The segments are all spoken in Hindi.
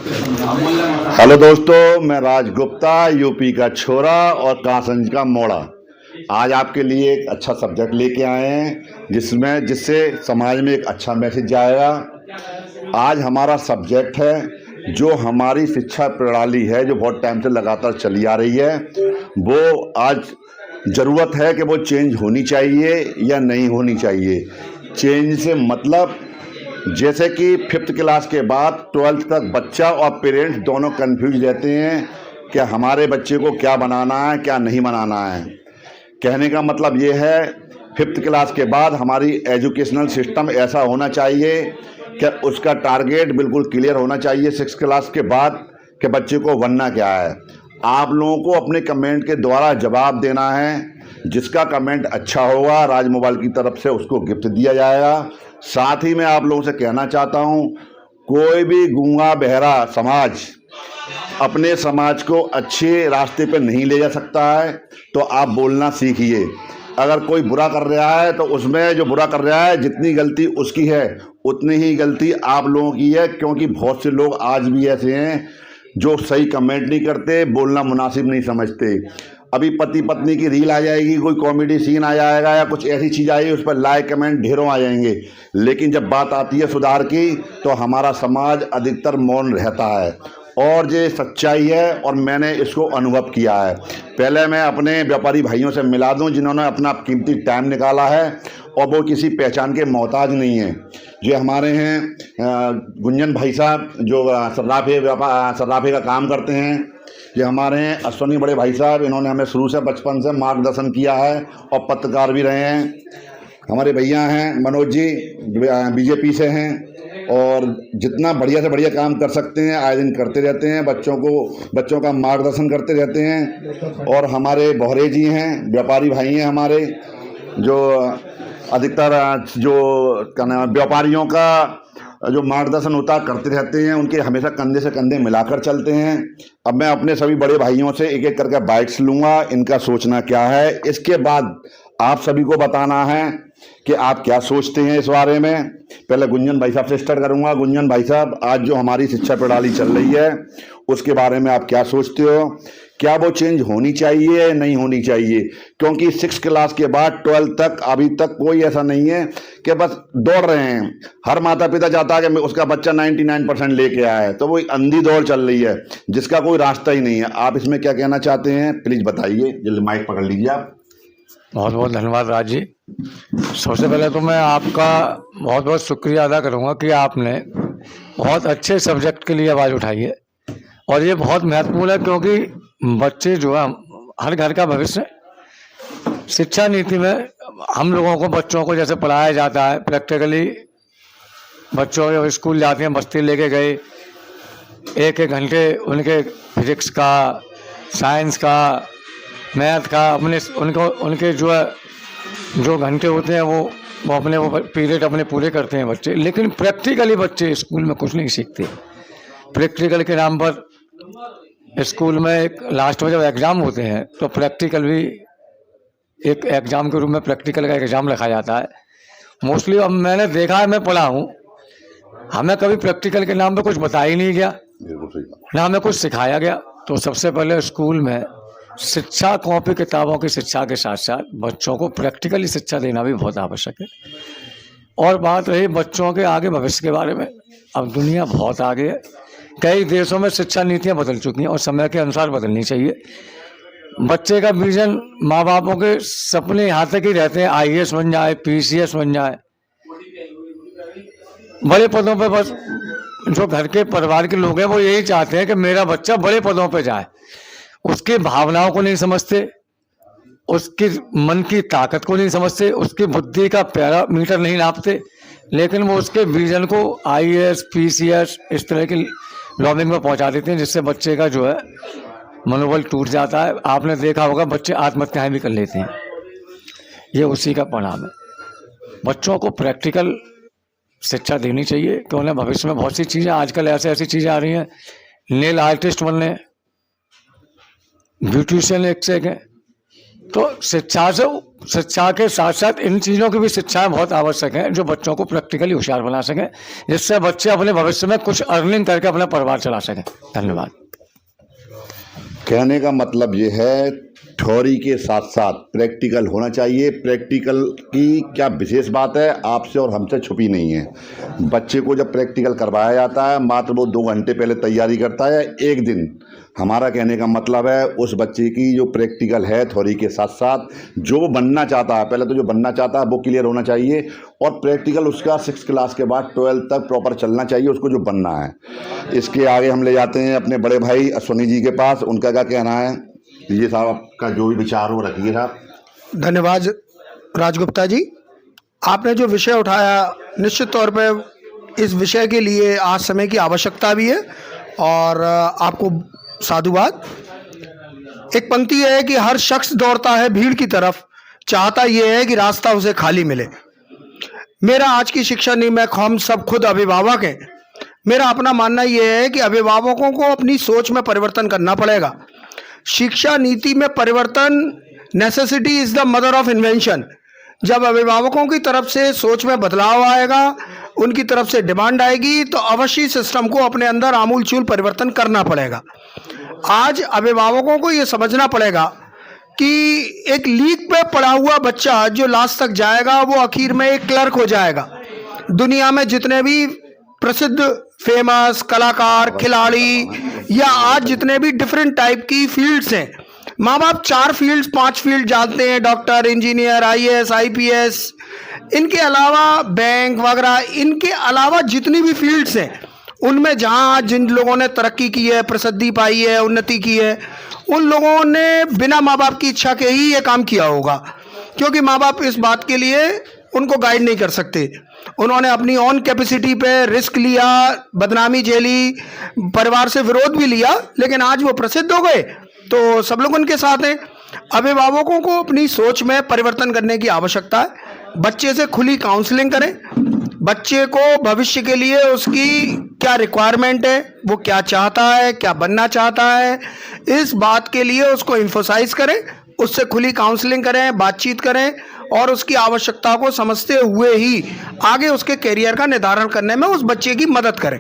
हेलो दोस्तों, मैं राज गुप्ता, यूपी का छोरा और कासंज का मोड़ा। आज आपके लिए एक अच्छा सब्जेक्ट लेके आए हैं जिससे समाज में एक अच्छा मैसेज जाएगा। आज हमारा सब्जेक्ट है जो हमारी शिक्षा प्रणाली है, जो बहुत टाइम से लगातार चली आ रही है, वो आज ज़रूरत है कि वो चेंज होनी चाहिए या नहीं होनी चाहिए। चेंज से मतलब जैसे कि 5th क्लास के बाद 12th तक बच्चा और पेरेंट्स दोनों कंफ्यूज रहते हैं कि हमारे बच्चे को क्या बनाना है, क्या नहीं बनाना है। कहने का मतलब ये है, 5th क्लास के बाद हमारी एजुकेशनल सिस्टम ऐसा होना चाहिए कि उसका टारगेट बिल्कुल क्लियर होना चाहिए 6th क्लास के बाद कि बच्चे को बनना क्या है। आप लोगों को अपने कमेंट के द्वारा जवाब देना है। जिसका कमेंट अच्छा होगा, राज मोबाइल की तरफ से उसको गिफ्ट दिया जाएगा। साथ ही मैं आप लोगों से कहना चाहता हूं, कोई भी गूंगा बहरा समाज अपने समाज को अच्छे रास्ते पर नहीं ले जा सकता है, तो आप बोलना सीखिए। अगर कोई बुरा कर रहा है तो उसमें जो बुरा कर रहा है, जितनी गलती उसकी है उतनी ही गलती आप लोगों की है, क्योंकि बहुत से लोग आज भी ऐसे हैं जो सही कमेंट नहीं करते, बोलना मुनासिब नहीं समझते। अभी पति पत्नी की रील आ जाएगी, कोई कॉमेडी सीन आ जाएगा या कुछ ऐसी चीज़ आएगी, उस पर लाइक कमेंट ढेरों आ जाएंगे, लेकिन जब बात आती है सुधार की तो हमारा समाज अधिकतर मौन रहता है। और ये सच्चाई है और मैंने इसको अनुभव किया है। पहले मैं अपने व्यापारी भाइयों से मिला दूं जिन्होंने अपना कीमती टाइम निकाला है और वो किसी पहचान के मोहताज नहीं हैं। जो हमारे हैं गुंजन भाई साहब, जो सर्राफे का काम करते हैं। ये हमारे हैं अश्वनी बड़े भाई साहब, इन्होंने हमें शुरू से बचपन से मार्गदर्शन किया है और पत्रकार भी रहे हैं। हमारे भैया हैं मनोज जी, बीजेपी से हैं और जितना बढ़िया से बढ़िया काम कर सकते हैं आए दिन करते रहते हैं, बच्चों का मार्गदर्शन करते रहते हैं। और हमारे बहरे जी हैं, व्यापारी भाई हैं हमारे, जो अधिकतर जो व्यापारियों का जो मार्गदर्शन होता करते रहते हैं, उनके हमेशा कंधे से कंधे मिलाकर चलते हैं। अब मैं अपने सभी बड़े भाइयों से एक एक करके बाइट्स लूँगा, इनका सोचना क्या है, इसके बाद आप सभी को बताना है कि आप क्या सोचते हैं इस बारे में। पहले गुंजन भाई साहब से स्टार्ट करूंगा। गुंजन भाई साहब, आज जो हमारी शिक्षा प्रणाली चल रही है उसके बारे में आप क्या सोचते हो? क्या वो चेंज होनी चाहिए या नहीं होनी चाहिए? क्योंकि 6th क्लास के बाद 12th तक अभी तक कोई ऐसा नहीं है कि बस दौड़ रहे हैं। हर माता पिता चाहता है कि उसका बच्चा 99% लेके आया है, तो वो अंधी दौड़ चल रही है जिसका कोई रास्ता ही नहीं है। आप इसमें क्या कहना चाहते हैं, प्लीज़ बताइए। जल्दी माइक पकड़ लीजिए आप। बहुत बहुत धन्यवाद राज जी। सबसे पहले तो मैं आपका बहुत बहुत शुक्रिया अदा करूंगा कि आपने बहुत अच्छे सब्जेक्ट के लिए आवाज़ उठाई है और ये बहुत महत्वपूर्ण है, क्योंकि बच्चे जो है हर घर का भविष्य। शिक्षा नीति में हम लोगों को बच्चों को जैसे पढ़ाया जाता है प्रैक्टिकली, बच्चों जब स्कूल जाते हैं बस्ती लेके गए, एक एक घंटे उनके फिजिक्स का, साइंस का, मैथ का उनके जो है जो घंटे होते हैं वो अपने पीरियड अपने पूरे करते हैं बच्चे। लेकिन प्रैक्टिकली बच्चे स्कूल में कुछ नहीं सीखते। प्रैक्टिकल के नाम पर स्कूल में एक लास्ट में जब एग्ज़ाम होते हैं तो प्रैक्टिकल भी एक एग्ज़ाम के रूप में प्रैक्टिकल का एग्ज़ाम रखा जाता है मोस्टली। अब मैंने देखा है, मैं पढ़ा हूँ, हमें कभी प्रैक्टिकल के नाम पर कुछ बताया ही नहीं गया, ना हमें कुछ सिखाया गया। तो सबसे पहले स्कूल में शिक्षा, कॉपी किताबों की शिक्षा के साथ साथ बच्चों को प्रैक्टिकली शिक्षा देना भी बहुत आवश्यक है। और बात रही बच्चों के आगे भविष्य के बारे में, अब दुनिया बहुत आगे है। कई देशों में शिक्षा नीतियां बदल चुकी हैं और समय के अनुसार बदलनी चाहिए। बच्चे का विजन, माँ बापों के सपने यहाँ तक ही रहते हैं, IAS बन जाए, PCS बन जाए, बड़े पदों पे। बस जो घर के परिवार के लोग हैं वो यही चाहते हैं कि मेरा बच्चा बड़े पदों पे जाए। उसकी भावनाओं को नहीं समझते, उसकी मन की ताकत को नहीं समझते, उसकी बुद्धि का पैरामीटर नहीं नापते, लेकिन वो उसके विजन को IAS, PCS इस तरह की लॉबिंग में पहुंचा देते हैं, जिससे बच्चे का जो है मनोबल टूट जाता है। आपने देखा होगा बच्चे आत्महत्याएं भी कर लेते हैं, ये उसी का परिणाम है। बच्चों को प्रैक्टिकल शिक्षा देनी चाहिए कि उन्हें भविष्य में बहुत सी चीज़ें, आजकल ऐसी चीज़ें आ रही हैं, नेल आर्टिस्ट बनने, ब्यूटिशियन एक से एक है। तो शिक्षा से शिक्षा के साथ साथ इन चीज़ों की भी शिक्षाएं बहुत आवश्यक हैं जो बच्चों को प्रैक्टिकली होशियार बना सकें, जिससे बच्चे अपने भविष्य में कुछ अर्निंग करके अपना परिवार चला सकें। धन्यवाद। कहने का मतलब ये है, थ्योरी के साथ साथ प्रैक्टिकल होना चाहिए। प्रैक्टिकल की क्या विशेष बात है, आपसे और हमसे छुपी नहीं है। बच्चे को जब प्रैक्टिकल करवाया जाता है, मात्र वो 2 घंटे पहले तैयारी करता है, एक दिन। हमारा कहने का मतलब है उस बच्चे की जो प्रैक्टिकल है थ्योरी के साथ साथ जो वो बनना चाहता है, पहले तो जो बनना चाहता है वो क्लियर होना चाहिए, और प्रैक्टिकल उसका 6th क्लास के बाद 12th तक प्रॉपर चलना चाहिए उसको जो बनना है। इसके आगे हम ले जाते हैं अपने बड़े भाई अश्वनी जी के पास। उनका क्या कहना है, ये साहब आपका जो भी विचार हो रखिए साहब। धन्यवाद राजगुप्ता जी, आपने जो विषय उठाया निश्चित तौर पे इस विषय के लिए आज समय की आवश्यकता भी है और आपको साधुवाद। एक पंक्ति है कि हर शख्स दौड़ता है भीड़ की तरफ, चाहता यह है कि रास्ता उसे खाली मिले। मेरा आज की शिक्षा नींव में हम सब खुद अभिभावक हैं। मेरा अपना मानना यह है कि अभिभावकों को अपनी सोच में परिवर्तन करना पड़ेगा। शिक्षा नीति में परिवर्तन, necessity is the mother of invention. जब अभिभावकों की तरफ से सोच में बदलाव आएगा, उनकी तरफ से डिमांड आएगी, तो अवश्य सिस्टम को अपने अंदर आमूलचूल परिवर्तन करना पड़ेगा। आज अभिभावकों को यह समझना पड़ेगा कि एक लीक पे पड़ा हुआ बच्चा जो लास्ट तक जाएगा वो आखिर में एक क्लर्क हो जाएगा। दुनिया में जितने भी प्रसिद्ध फेमस कलाकार, खिलाड़ी या आज जितने भी डिफरेंट टाइप की फील्ड्स हैं, माँ बाप 4 फील्ड्स 5 फील्ड जानते हैं, डॉक्टर, इंजीनियर, IAS, IPS, इनके अलावा बैंक वगैरह, इनके अलावा जितनी भी फील्ड्स हैं उनमें जहाँ आज जिन लोगों ने तरक्की की है, प्रसिद्धि पाई है, उन्नति की है, उन लोगों ने बिना माँ बाप की इच्छा के ही ये काम किया होगा, क्योंकि माँ बाप इस बात के लिए उनको गाइड नहीं कर सकते। उन्होंने अपनी ऑन कैपेसिटी पे रिस्क लिया, बदनामी झेली, परिवार से विरोध भी लिया, लेकिन आज वो प्रसिद्ध हो गए तो सब लोग उनके साथ हैं। अभिभावकों को अपनी सोच में परिवर्तन करने की आवश्यकता है। बच्चे से खुली काउंसलिंग करें, बच्चे को भविष्य के लिए उसकी क्या रिक्वायरमेंट है, वो क्या चाहता है, क्या बनना चाहता है, इस बात के लिए उसको इम्फोसाइज करें, उससे खुली काउंसलिंग करें, बातचीत करें और उसकी आवश्यकता को समझते हुए ही आगे उसके करियर का निर्धारण करने में उस बच्चे की मदद करें।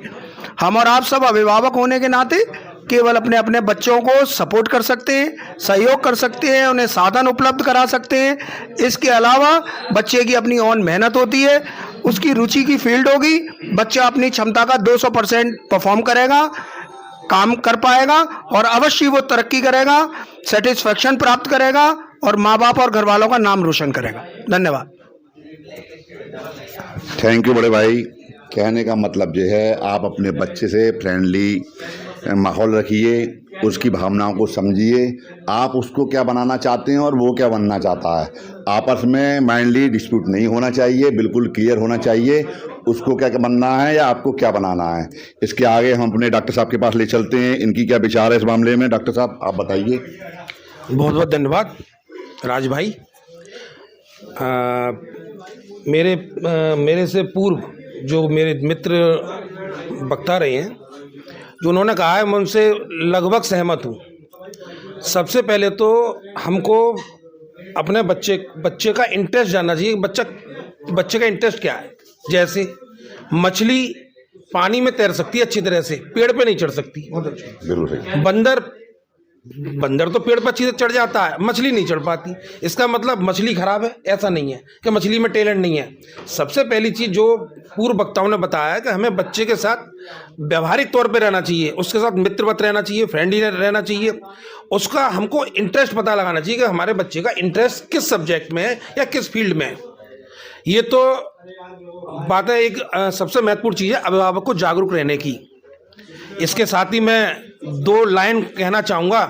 हम और आप सब अभिभावक होने के नाते केवल अपने अपने बच्चों को सपोर्ट कर सकते हैं, सहयोग कर सकते हैं, उन्हें साधन उपलब्ध करा सकते हैं। इसके अलावा बच्चे की अपनी ऑन मेहनत होती है, उसकी रुचि की फील्ड होगी, बच्चा अपनी क्षमता का 200% परफॉर्म करेगा, काम कर पाएगा और अवश्य वो तरक्की करेगा, सेटिस्फैक्शन प्राप्त करेगा और माँ बाप और घर वालों का नाम रोशन करेगा। धन्यवाद। थैंक यू बड़े भाई। कहने का मतलब ये है, आप अपने बच्चे से फ्रेंडली माहौल रखिए, उसकी भावनाओं को समझिए, आप उसको क्या बनाना चाहते हैं और वो क्या बनना चाहता है। आपस में माइंडली डिस्प्यूट नहीं होना चाहिए, बिल्कुल क्लियर होना चाहिए उसको क्या बनना है या आपको क्या बनाना है। इसके आगे हम अपने डॉक्टर साहब के पास ले चलते हैं, इनकी क्या विचार है इस मामले में। डॉक्टर साहब आप बताइए। बहुत बहुत धन्यवाद राज भाई। मेरे से पूर्व जो मेरे मित्र वक्ता रहे हैं, जो उन्होंने कहा है, मैं उनसे लगभग सहमत हूँ। सबसे पहले तो हमको अपने बच्चे का इंटरेस्ट जानना चाहिए। बच्चे का इंटरेस्ट क्या है। जैसे मछली पानी में तैर सकती है अच्छी तरह से, पेड़ पे नहीं चढ़ सकती। बंदर तो पेड़ पर अच्छी से चढ़ जाता है, मछली नहीं चढ़ पाती। इसका मतलब मछली खराब है? ऐसा नहीं है कि मछली में टैलेंट नहीं है। सबसे पहली चीज़ जो पूर्व वक्ताओं ने बताया है कि हमें बच्चे के साथ व्यवहारिक तौर पे रहना चाहिए, उसके साथ मित्रवत रहना चाहिए, फ्रेंडली रहना चाहिए। उसका हमको इंटरेस्ट पता लगाना चाहिए कि हमारे बच्चे का इंटरेस्ट किस सब्जेक्ट में है या किस फील्ड में है। ये तो बात है। एक सबसे महत्वपूर्ण चीज़ है अभिभावक को जागरूक रहने की। इसके साथ ही मैं 2 लाइन कहना चाहूँगा।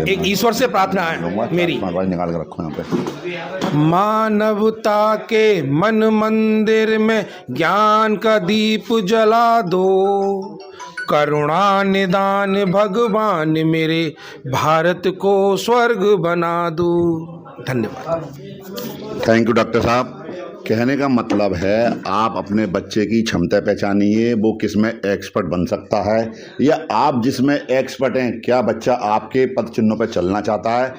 एक ईश्वर से प्रार्थना है मेरी। निकाल के रखो यहाँ पे। मानवता के मन मंदिर में ज्ञान का दीप जला दो, करुणा निदान भगवान मेरे भारत को स्वर्ग बना दो। धन्यवाद। थैंक यू डॉक्टर साहब। कहने का मतलब है आप अपने बच्चे की क्षमता पहचानिए, वो किस में एक्सपर्ट बन सकता है या आप जिसमें एक्सपर्ट हैं, क्या बच्चा आपके पद चिन्हों पर चलना चाहता है,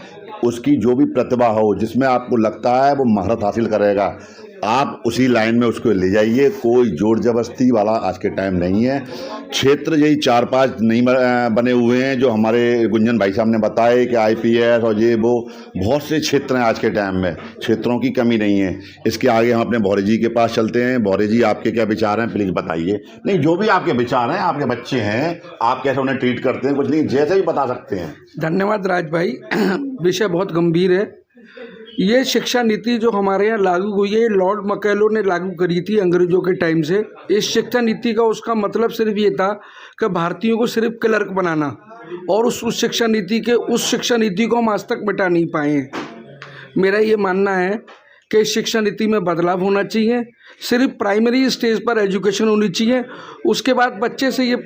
उसकी जो भी प्रतिभा हो, जिसमें आपको लगता है वो महारत हासिल करेगा, आप उसी लाइन में उसको ले जाइए। कोई जोर जबरदस्ती वाला आज के टाइम नहीं है। क्षेत्र यही 4-5 नहीं बने हुए हैं जो हमारे गुंजन भाई साहब ने बताए कि IPS और ये वो बहुत से क्षेत्र हैं आज के टाइम में, क्षेत्रों की कमी नहीं है। इसके आगे हम अपने भौरे जी के पास चलते हैं। भौरे जी, आपके क्या विचार हैं, प्लीज़ बताइए। नहीं, जो भी आपके विचार हैं, आपके बच्चे हैं, आप कैसे उन्हें ट्रीट करते हैं, कुछ नहीं, जैसे भी बता सकते हैं। धन्यवाद राज भाई। विषय बहुत गंभीर है। ये शिक्षा नीति जो हमारे यहाँ लागू हुई है, लॉर्ड मैकाले ने लागू करी थी अंग्रेजों के टाइम से। इस शिक्षा नीति का उसका मतलब सिर्फ ये था कि भारतीयों को सिर्फ क्लर्क बनाना, और उस शिक्षा नीति को हम आज तक मिटा नहीं पाए हैं। मेरा ये मानना है कि इस शिक्षा नीति में बदलाव होना चाहिए। सिर्फ प्राइमरी स्टेज पर एजुकेशन होनी चाहिए। उसके बाद बच्चे से ये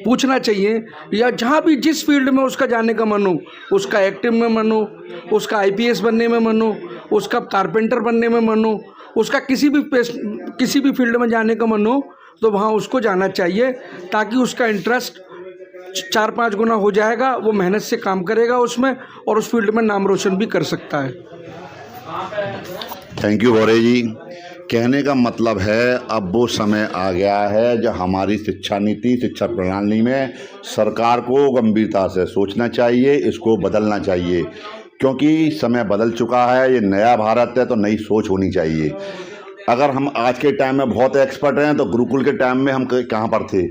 पूछना चाहिए, या जहाँ भी जिस फील्ड में उसका जाने का मन हो, उसका एक्टिव में मन हो, उसका IPS बनने में मन हो, उसका कारपेंटर बनने में मन हो, उसका किसी भी फील्ड में जाने का मन हो, तो वहाँ उसको जाना चाहिए, ताकि उसका इंटरेस्ट 4-5 गुना हो जाएगा। वो मेहनत से काम करेगा उसमें, और उस फील्ड में नाम रोशन भी कर सकता है। थैंक यू भौरे जी। कहने का मतलब है अब वो समय आ गया है जब हमारी शिक्षा नीति, शिक्षा प्रणाली में सरकार को गंभीरता से सोचना चाहिए, इसको बदलना चाहिए, क्योंकि समय बदल चुका है। ये नया भारत है, तो नई सोच होनी चाहिए। अगर हम आज के टाइम में बहुत एक्सपर्ट हैं, तो गुरुकुल के टाइम में हम कहाँ पर थे,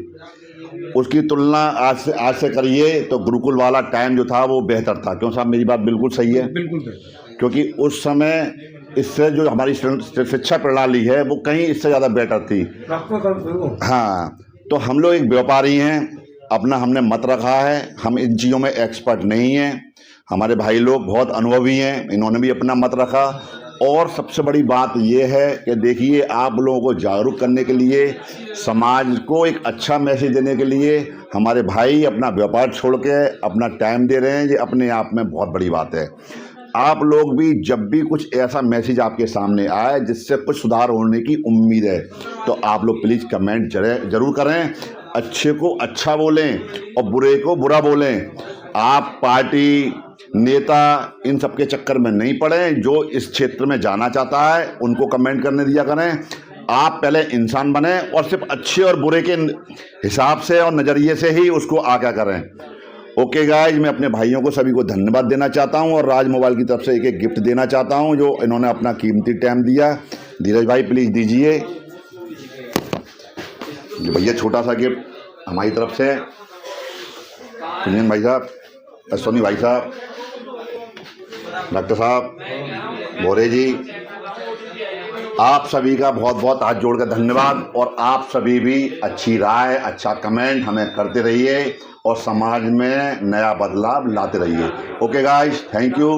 उसकी तुलना आज से करिए तो गुरुकुल वाला टाइम जो था वो बेहतर था। क्यों साहब, मेरी बात बिल्कुल सही है? बिल्कुल। क्योंकि उस समय इससे जो हमारी शिक्षा प्रणाली है वो कहीं इससे ज़्यादा बेटर थी। हाँ, तो हम लोग एक व्यापारी हैं, अपना हमने मत रखा है, हम इन चीज़ों में एक्सपर्ट नहीं हैं। हमारे भाई लोग बहुत अनुभवी हैं, इन्होंने भी अपना मत रखा। और सबसे बड़ी बात यह है कि देखिए, आप लोगों को जागरूक करने के लिए, समाज को एक अच्छा मैसेज देने के लिए हमारे भाई अपना व्यापार छोड़ के अपना टाइम दे रहे हैं। ये अपने आप में बहुत बड़ी बात है। आप लोग भी जब भी कुछ ऐसा मैसेज आपके सामने आए जिससे कुछ सुधार होने की उम्मीद है, तो आप लोग प्लीज़ कमेंट जरूर करें। अच्छे को अच्छा बोलें और बुरे को बुरा बोलें। आप पार्टी, नेता, इन सब के चक्कर में नहीं पड़ें। जो इस क्षेत्र में जाना चाहता है उनको कमेंट करने दिया करें। आप पहले इंसान बने और सिर्फ अच्छे और बुरे के हिसाब से और नज़रिए से ही उसको आगे करें। ओके गाइज, मैं अपने भाइयों को सभी को धन्यवाद देना चाहता हूं, और राज मोबाइल की तरफ से एक गिफ्ट देना चाहता हूं जो इन्होंने अपना कीमती टाइम दिया। धीरज भाई प्लीज़ दीजिए। भैया छोटा सा गिफ्ट हमारी तरफ से। कुंजन भाई साहब, सोनी भाई साहब, डॉक्टर साहब, भौरे जी, आप सभी का बहुत बहुत हाथ जोड़कर धन्यवाद। और आप सभी भी अच्छी राय, अच्छा कमेंट हमें करते रहिए और समाज में नया बदलाव लाते रहिए। Okay guys, thank you.